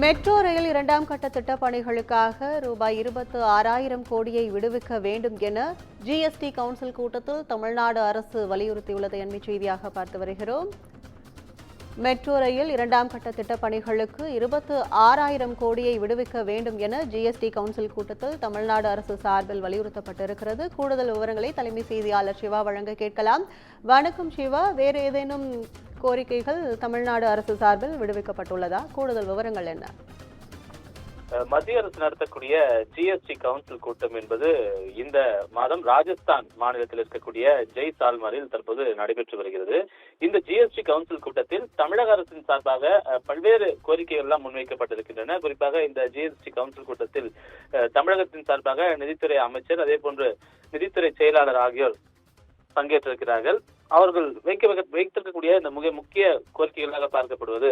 Metro rail இரண்டாம் கட்ட திட்டப் பணிகளுக்காக ரூபாய் 26,000 கோடியை விடுவிக்க வேண்டும் என ஜிஎஸ்டி கவுன்சில் கூட்டத்தில் தமிழ்நாடு அரசு வலியுறுத்தியுள்ளதை அண்மைச் செய்தியாக பார்த்து வருகிறோம். மெட்ரோ ரயில் இரண்டாம் கட்ட திட்டப் பணிகளுக்கு 26,000 கோடியை விடுவிக்க வேண்டும் என ஜிஎஸ்டி கவுன்சில் கூட்டத்தில் தமிழ்நாடு அரசு சார்பில் வலியுறுத்தப்பட்டிருக்கிறது. கூடுதல் விவரங்களை தலைமை செய்தியாளர் சிவா வழங்க கேட்கலாம். வணக்கம் சிவா, வேறு ஏதேனும் கோரிக்கைகள் தமிழ்நாடு அரசு சார்பில் விடுவிக்கப்பட்டுள்ளதா? கூடுதல் விவரங்கள் என்ன? மத்திய அரசு நடத்தக்கூடிய ஜிஎஸ்டி கவுன்சில் கூட்டம் என்பது இந்த மாதம் ராஜஸ்தான் மாநிலத்தில் இருக்கக்கூடிய ஜெய்சால்மரில் தற்போது நடைபெற்று வருகிறது. இந்த ஜிஎஸ்டி கவுன்சில் கூட்டத்தில் தமிழக அரசின் சார்பாக பல்வேறு கோரிக்கைகள் எல்லாம் முன்வைக்கப்பட்டிருக்கின்றன. குறிப்பாக இந்த ஜிஎஸ்டி கவுன்சில் கூட்டத்தில் தமிழகத்தின் சார்பாக நிதித்துறை அமைச்சர், அதே போன்று நிதித்துறை செயலாளர் ஆகியோர் பங்கேற்றிருக்கிறார்கள். அவர்கள் வைத்திருக்கக்கூடிய இந்த மிக முக்கிய கோரிக்கைகளாக பார்க்கப்படுவது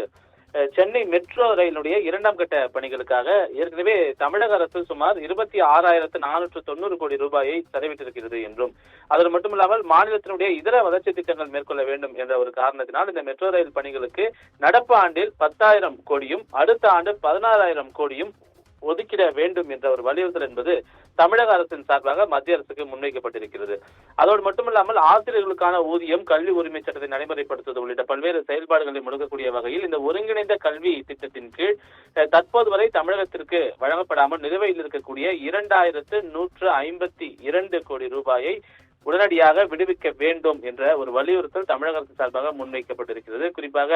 சென்னை மெட்ரோ ரயிலுடைய இரண்டாம் கட்ட பணிகளுக்காக ஏற்கனவே தமிழக அரசு சுமார் 26,490 கோடி ரூபாயை செலவிட்டிருக்கிறது என்றும், அது மட்டுமில்லாமல் மாநிலத்தினுடைய இதர வளர்ச்சி திட்டங்கள் மேற்கொள்ள வேண்டும் என்ற ஒரு காரணத்தினால் இந்த மெட்ரோ ரயில் பணிகளுக்கு நடப்பு ஆண்டில் 10,000 கோடியும் அடுத்த ஆண்டு 16,000 கோடியும் ஒதுக்கிட வேண்டும் என்ற ஒரு வலியுறுத்தல் என்பது தமிழக அரசின் சார்பாக மத்திய அரசுக்கு முன்வைக்கப்பட்டிருக்கிறது. அதோடு மட்டுமல்லாமல் ஆசிரியர்களுக்கான ஊதியம், கல்வி உரிமை சட்டத்தை நடைமுறைப்படுத்துவது உள்ளிட்ட பல்வேறு செயல்பாடுகளை முடக்கக்கூடிய வகையில் இந்த ஒருங்கிணைந்த கல்வி திட்டத்தின் கீழ் தற்போது வரை தமிழகத்திற்கு வழங்கப்படாமல் நிலுவையில் இருக்கக்கூடிய 2,152 கோடி ரூபாயை உடனடியாக விடுவிக்க வேண்டும் என்ற ஒரு வலியுறுத்தல் தமிழக அரசு சார்பாக முன்வைக்கப்பட்டிருக்கிறது. குறிப்பாக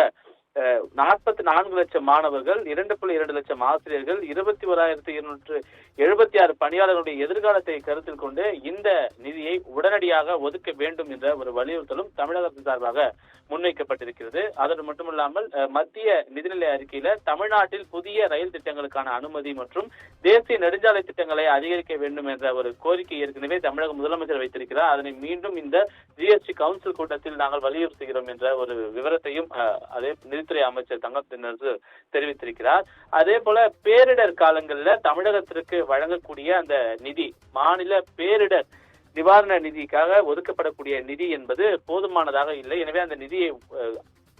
44 லட்சம் மாணவர்கள், 2.2 லட்சம் ஆசிரியர்கள், 21,276 பணியாளர்களுடைய எதிர்காலத்தை கருத்தில் கொண்டு இந்த நிதியை உடனடியாக ஒதுக்க வேண்டும் என்ற ஒரு வலியுறுத்தலும் தமிழக அரசு சார்பாக முன்வைக்கப்பட்டிருக்கிறது. அதோடு மட்டுமல்லாமல் மத்திய நிதிநிலை அறிக்கையில தமிழ்நாட்டில் புதிய ரயில் திட்டங்களுக்கான அனுமதி மற்றும் தேசிய நெடுஞ்சாலை திட்டங்களை அதிகரிக்க வேண்டும் என்ற ஒரு கோரிக்கை ஏற்கனவே தமிழக முதலமைச்சர் வைத்திருக்கிறார். அதனை மீண்டும் இந்த ஜிஎஸ்டி கவுன்சில் கூட்டத்தில் நாங்கள் வலியுறுத்துகிறோம் என்ற ஒரு விவரத்தையும் அதே நிதித்துறை அமைச்சர் தங்கம் தென்னரசு தெரிவித்திருக்கிறார். அதே போல பேரிடர் காலங்களில் தமிழகத்திற்கு வழங்கக்கூடிய அந்த நிதி, மாநில பேரிடர் நிவாரண நிதிக்காக ஒதுக்கப்படக்கூடிய நிதி என்பது போதுமானதாக இல்லை. எனவே அந்த நிதியை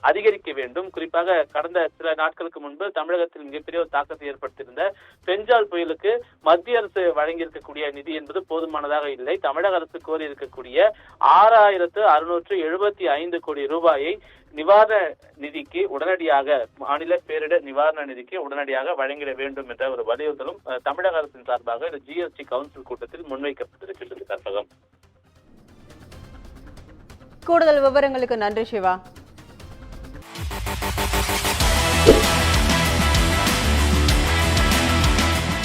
அதிகரிக்க வேண்டும். குறிப்பாக கடந்த சில நாட்களுக்கு முன்பு தமிழகத்தில் மிகப்பெரிய ஒரு தாக்கத்தை ஏற்படுத்தியிருந்த பெஞ்சால் புயலுக்கு மத்திய அரசு வழங்கியிருக்கக்கூடிய நிதி என்பது போதுமானதாக இல்லை. தமிழக அரசு கோரி இருக்கக்கூடிய 6,675 கோடி ரூபாயை நிவாரண நிதிக்கு உடனடியாக, மாநில பேரிடர் நிவாரண நிதிக்கு உடனடியாக வழங்கிட வேண்டும் என்ற ஒரு வலியுறுத்தலும் தமிழக அரசின் சார்பாக இந்த ஜிஎஸ்டி கவுன்சில் கூட்டத்தில் முன்வைக்கப்பட்டிருக்கிறது. கற்பகம், கூடுதல் விவரங்களுக்கு நன்றி சிவா.